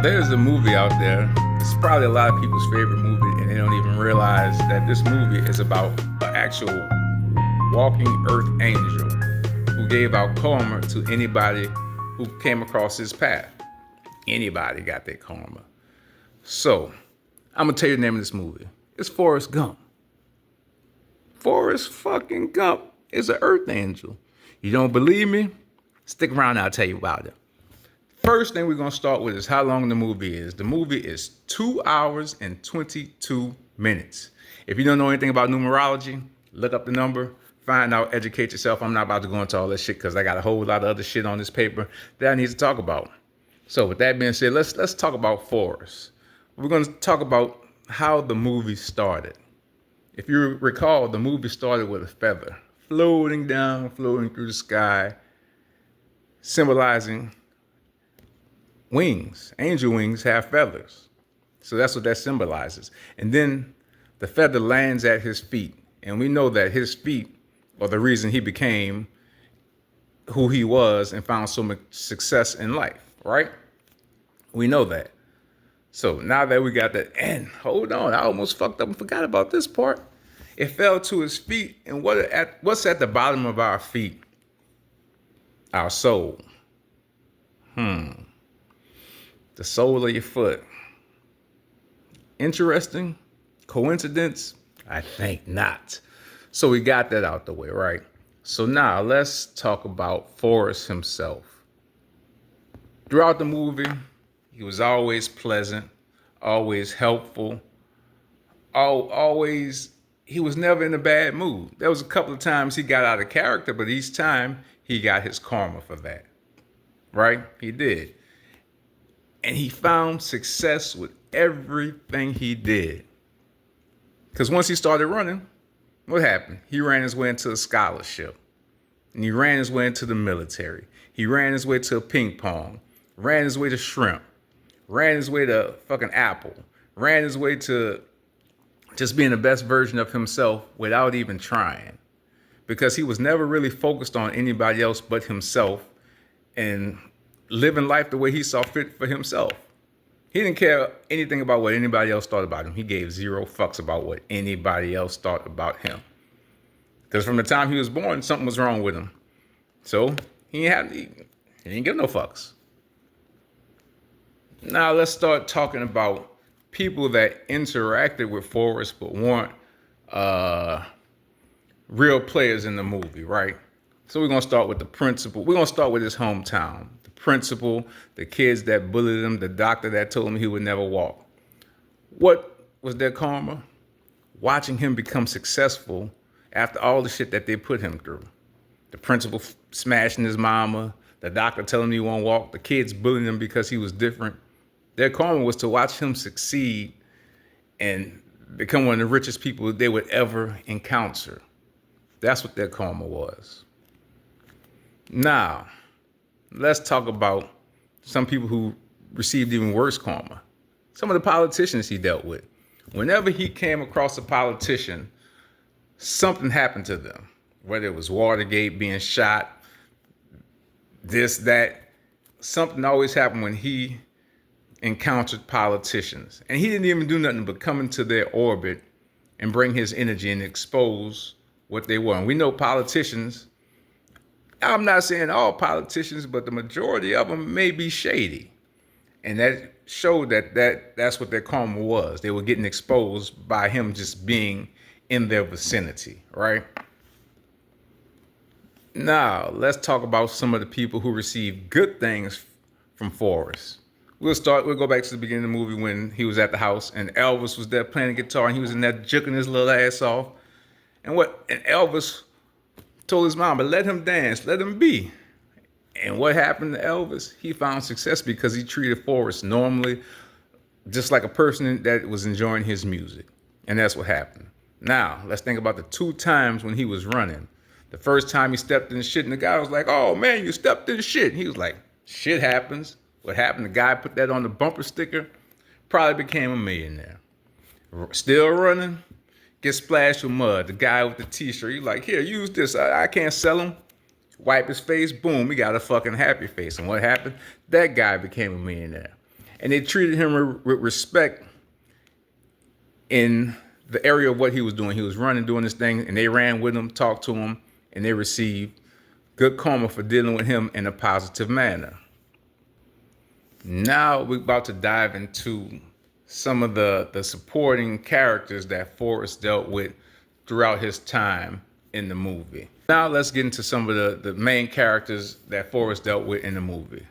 There's a movie out there. It's probably a lot of people's favorite movie, and they don't even realize that this movie is about an actual walking earth angel who gave out karma to anybody who came across his path. Anybody got their karma. So, I'm gonna tell you the name of this movie. It's Forrest Gump. Forrest fucking Gump is an earth angel. You don't believe me? Stick around, I'll tell you about it. First thing we're going to start with is how long the movie is. The movie is 2 hours and 22 minutes. If you don't know anything about numerology, look up the number, find out, educate yourself. I'm not about to go into all this shit because I got a whole lot of other shit on this paper that I need to talk about. So with that being said, let's talk about Forrest. We're going to talk about how the movie started. If you recall, the movie started with a feather floating down, floating through the sky, symbolizing wings. Angel wings have feathers. So that's what that symbolizes. And then the feather lands at his feet. And we know that his feet are the reason he became who he was and found so much success in life, right? We know that. So now that we got that, and hold on, I almost fucked up and forgot about this part. It fell to his feet, and what's at the bottom of our feet? Our soul. The sole of your foot. Interesting? Coincidence? I think not. So we got that out the way, right? So now let's talk about Forrest himself. Throughout the movie, he was always pleasant, always helpful, always, he was never in a bad mood. There was a couple of times he got out of character, but each time he got his karma for that, right? He did. And he found success with everything he did. Because once he started running, what happened? He ran his way into a scholarship. And he ran his way into the military. He ran his way to a ping pong. Ran his way to shrimp. Ran his way to fucking Apple. Ran his way to just being the best version of himself without even trying. Because he was never really focused on anybody else but himself and living life the way he saw fit for himself. He didn't care anything about what anybody else thought about him. He gave zero fucks about what anybody else thought about him. Because from the time he was born, something was wrong with him. So he didn't give no fucks. Now let's start talking about people that interacted with Forrest but weren't real players in the movie, right? So we're going to start with the principal. We're going to start with his hometown. The principal, the kids that bullied him, the doctor that told him he would never walk. What was their karma? Watching him become successful after all the shit that they put him through. The principal smashing his mama, the doctor telling him he won't walk, the kids bullying him because he was different. Their karma was to watch him succeed and become one of the richest people they would ever encounter. That's what their karma was. Now, let's talk about some people who received even worse karma. Some of the politicians he dealt with. Whenever he came across a politician, something happened to them. Whether it was Watergate, being shot, this, that. Something always happened when he encountered politicians. And he didn't even do nothing but come into their orbit and bring his energy and expose what they were. And we know politicians, I'm not saying all politicians, but the majority of them may be shady. And that showed that's what their karma was. They were getting exposed by him just being in their vicinity, right? Now, let's talk about some of the people who received good things from Forrest. We'll go back to the beginning of the movie when he was at the house and Elvis was there playing the guitar and he was in there jerking his little ass off. And Elvis told his mama, let him dance, let him be. And what happened to Elvis? He found success because he treated Forrest normally, just like a person that was enjoying his music. And that's what happened. Now, let's think about the 2 times when he was running. The first time he stepped in shit and the guy was like, oh man, you stepped in shit. He was like, shit happens. What happened? The guy put that on the bumper sticker, probably became a millionaire. Still running, get splashed with mud. The guy with the t-shirt, he's like, here, use this. I can't sell him. Wipe his face, boom, he got a fucking happy face. And what happened? That guy became a millionaire. And they treated him with respect in the area of what he was doing. He was running, doing this thing, and they ran with him, talked to him, and they received good karma for dealing with him in a positive manner. Now we're about to dive into some of the supporting characters that Forrest dealt with throughout his time in the movie. Now let's get into some of the main characters that Forrest dealt with in the movie.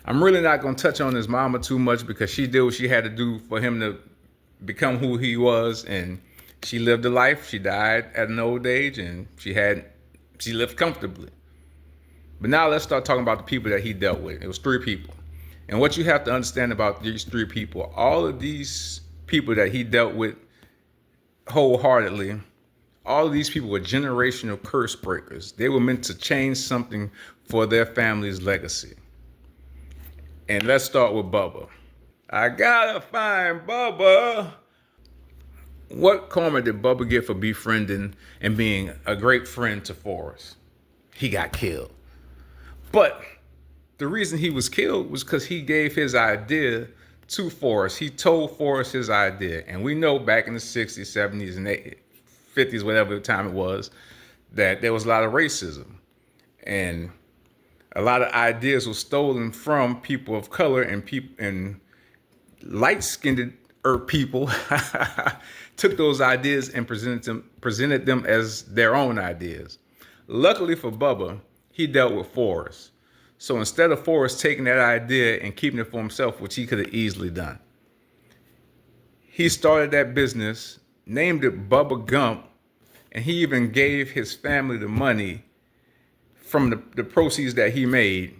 I'm really not going to touch on his mama too much because she did what she had to do for him to become who he was, and she lived a life. She died at an old age, and she lived comfortably. But now let's start talking about the people that he dealt with. It was 3 people. And what you have to understand about these 3 people, all of these people that he dealt with wholeheartedly, all of these people were generational curse breakers. They were meant to change something for their family's legacy. And let's start with Bubba. I gotta find Bubba. What karma did Bubba get for befriending and being a great friend to Forrest? He got killed. But the reason he was killed was because he gave his idea to Forrest. He told Forrest his idea. And we know back in the 60s, 70s, and 50s, whatever time it was, that there was a lot of racism. And a lot of ideas were stolen from people of color, and light-skinned people took those ideas and presented them as their own ideas. Luckily for Bubba, he dealt with Forrest. So instead of Forrest taking that idea and keeping it for himself, which he could have easily done, he started that business, named it Bubba Gump, and he even gave his family the money from the proceeds that he made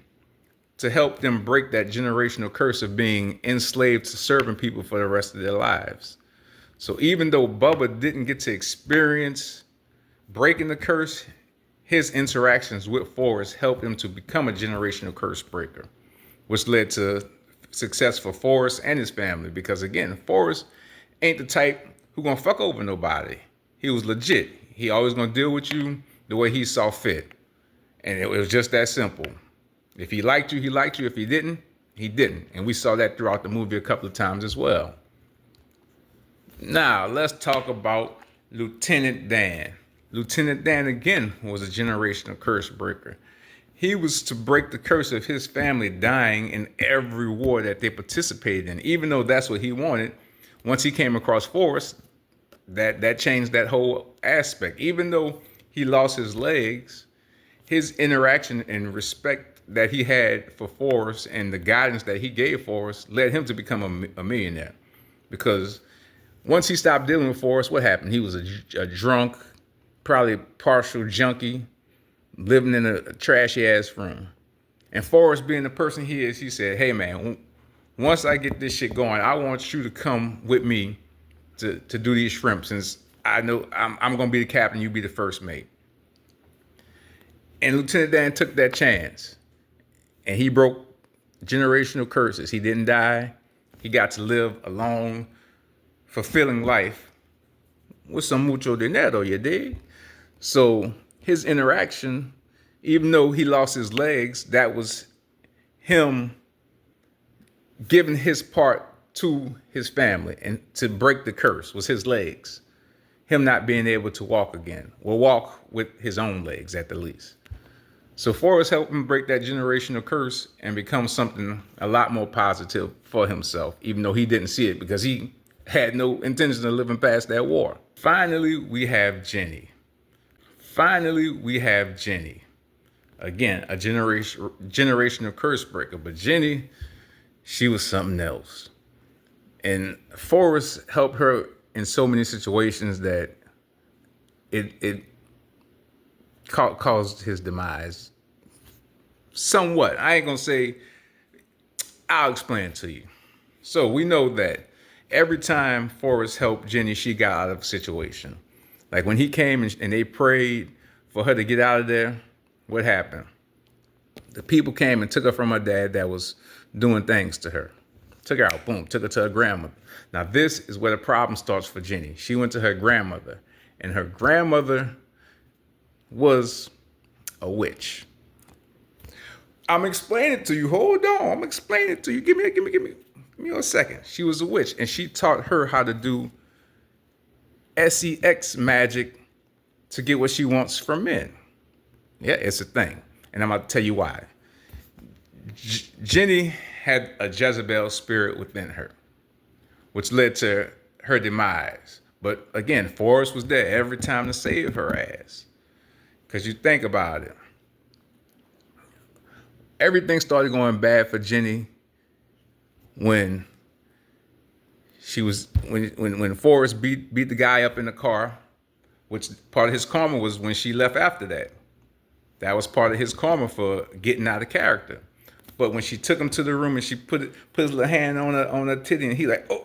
to help them break that generational curse of being enslaved to serving people for the rest of their lives. So even though Bubba didn't get to experience breaking the curse, his interactions with Forrest helped him to become a generational curse breaker, which led to success for Forrest and his family. Because again, Forrest ain't the type who gonna fuck over nobody. He was legit. He always gonna deal with you the way he saw fit. And it was just that simple. If he liked you, he liked you. If he didn't, he didn't. And we saw that throughout the movie a couple of times as well. Now, let's talk about Lieutenant Dan. Lieutenant Dan, again, was a generational curse breaker. He was to break the curse of his family dying in every war that they participated in. Even though that's what he wanted, once he came across Forrest, that changed that whole aspect. Even though he lost his legs, his interaction and respect that he had for Forrest and the guidance that he gave Forrest led him to become a millionaire. Because once he stopped dealing with Forrest, what happened? He was a drunk, probably partial junkie, living in a trashy ass room. And Forrest, being the person he is, he said, hey man, once I get this shit going, I want you to come with me to do these shrimp, since I know I'm gonna be the captain, you be the first mate. And Lieutenant Dan took that chance, and he broke generational curses. He didn't die. He got to live a long, fulfilling life with some mucho dinero, you dig? So his interaction, even though he lost his legs, that was him giving his part to his family, and to break the curse was his legs. Him not being able to walk again, or walk with his own legs at the least. So Forrest helped him break that generational curse and become something a lot more positive for himself, even though he didn't see it because he had no intention of living past that war. Finally, we have Jenny. Again, a generational curse breaker, but Jenny, she was something else. And Forrest helped her in so many situations that it caused his demise. Somewhat. I ain't gonna say, I'll explain it to you. So we know that every time Forrest helped Jenny, she got out of a situation. Like when he came and they prayed for her to get out of there, what happened? The people came and took her from her dad that was doing things to her. Took her out, boom, took her to her grandmother. Now this is where the problem starts for Jenny. She went to her grandmother, and her grandmother was a witch. I'm explaining it to you. Hold on, I'm explaining it to you. Give me. Give me a second. She was a witch, and she taught her how to do sex magic to get what she wants from men. Yeah, it's a thing. And I'm going to tell you why. Jenny had a Jezebel spirit within her, which led to her demise. But again, Forrest was there every time to save her ass. Because you think about it. Everything started going bad for Jenny when when Forrest beat the guy up in the car, which part of his karma was when she left after that. That was part of his karma for getting out of character. But when she took him to the room and she put his little hand on her titty and he like, oh.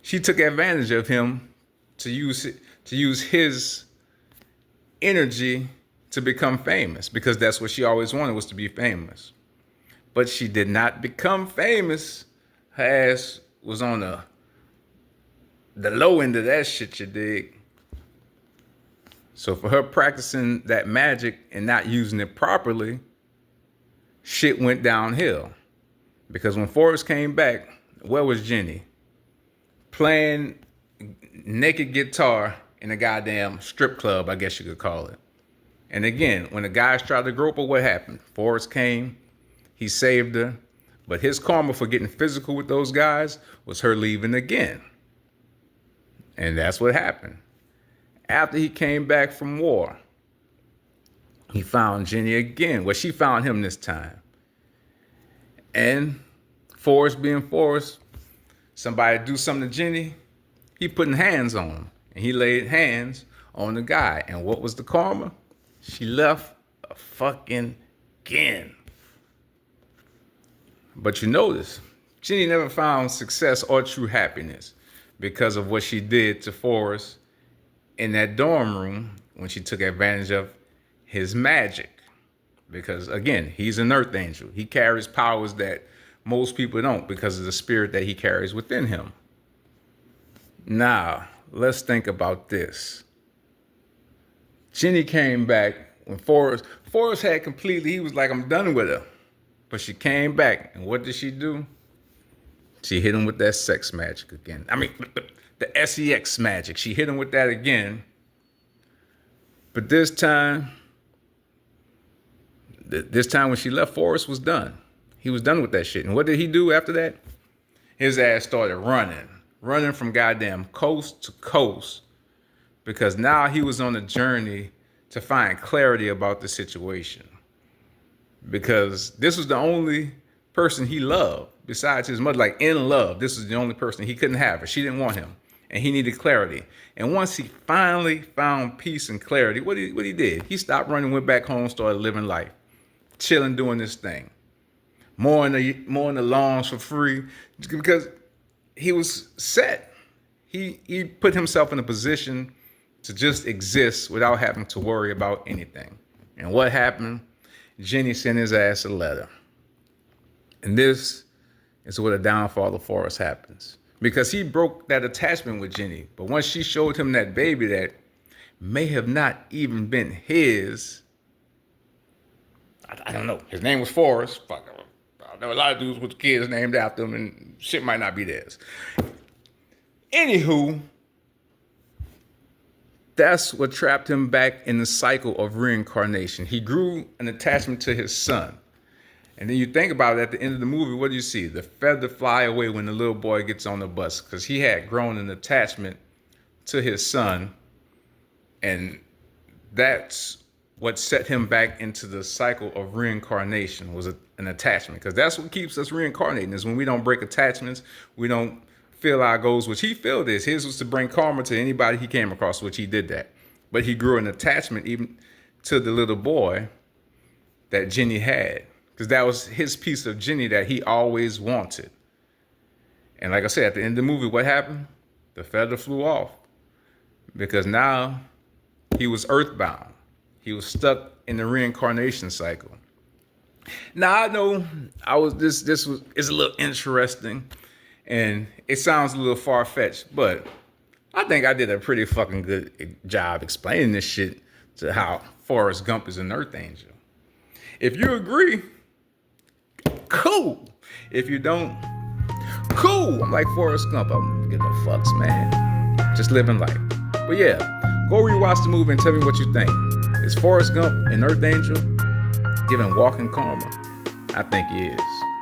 She took advantage of him to use his energy to become famous, because that's what she always wanted, was to be famous. But she did not become famous. Her ass was on the low end of that shit, you dig? So for her practicing that magic and not using it properly, shit went downhill. Because when Forrest came back, where was Jenny? Playing naked guitar in a goddamn strip club, I guess you could call it. And again, when the guys tried to grope her, what happened? Forrest came, he saved her, but his karma for getting physical with those guys was her leaving again. And that's what happened. After he came back from war, he found Jenny again. Well, she found him this time. And Forrest being Forrest, somebody do something to Jenny, he putting hands on him. And he laid hands on the guy. And what was the karma? She left a fucking again. But you notice, Jenny never found success or true happiness because of what she did to Forrest in that dorm room when she took advantage of his magic. Because again, he's an earth angel. He carries powers that most people don't because of the spirit that he carries within him. Now, let's think about this. Jenny came back when Forrest had completely, he was like, I'm done with her. But she came back, and what did she do? She hit him with that sex magic again. I mean, the sex magic. She hit him with that again. But this time when she left, Forrest was done. He was done with that shit. And what did he do after that? His ass started running from goddamn coast to coast, because now he was on a journey to find clarity about the situation. Because this was the only person he loved besides his mother, like in love. This was the only person. He couldn't have her. She didn't want him. And he needed clarity. And once he finally found peace and clarity, what he did? He stopped running, went back home, started living life, chilling, doing this thing. More in the lawns for free, because he was set. He put himself in a position to just exist without having to worry about anything. And what happened? Jenny sent his ass a letter. And this is where the downfall of Forrest happens. Because he broke that attachment with Jenny. But once she showed him that baby that may have not even been his, I don't know. His name was Forrest. Fuck. I know a lot of dudes with kids named after him, and shit might not be theirs. Anywho, that's what trapped him back in the cycle of reincarnation. He grew an attachment to his son. And then you think about it, at the end of the movie, what do you see? The feather fly away when the little boy gets on the bus, because he had grown an attachment to his son. And that's what set him back into the cycle of reincarnation, was an attachment. Because that's what keeps us reincarnating, is when we don't break attachments, we don't fill our goals, which he filled this. His was to bring karma to anybody he came across, which he did that. But he grew an attachment even to the little boy that Jenny had, because that was his piece of Jenny that he always wanted. And like I said, at the end of the movie, what happened? The feather flew off, because now he was earthbound. He was stuck in the reincarnation cycle. Now I know it's a little interesting, and it sounds a little far-fetched, but I think I did a pretty fucking good job explaining this shit to how Forrest Gump is an earth angel. If you agree, cool. If you don't, cool. I'm like Forrest Gump. I'm giving no fucks, man. Just living life. But yeah, go rewatch the movie and tell me what you think. Is Forrest Gump an Earth Angel giving walking karma? I think he is.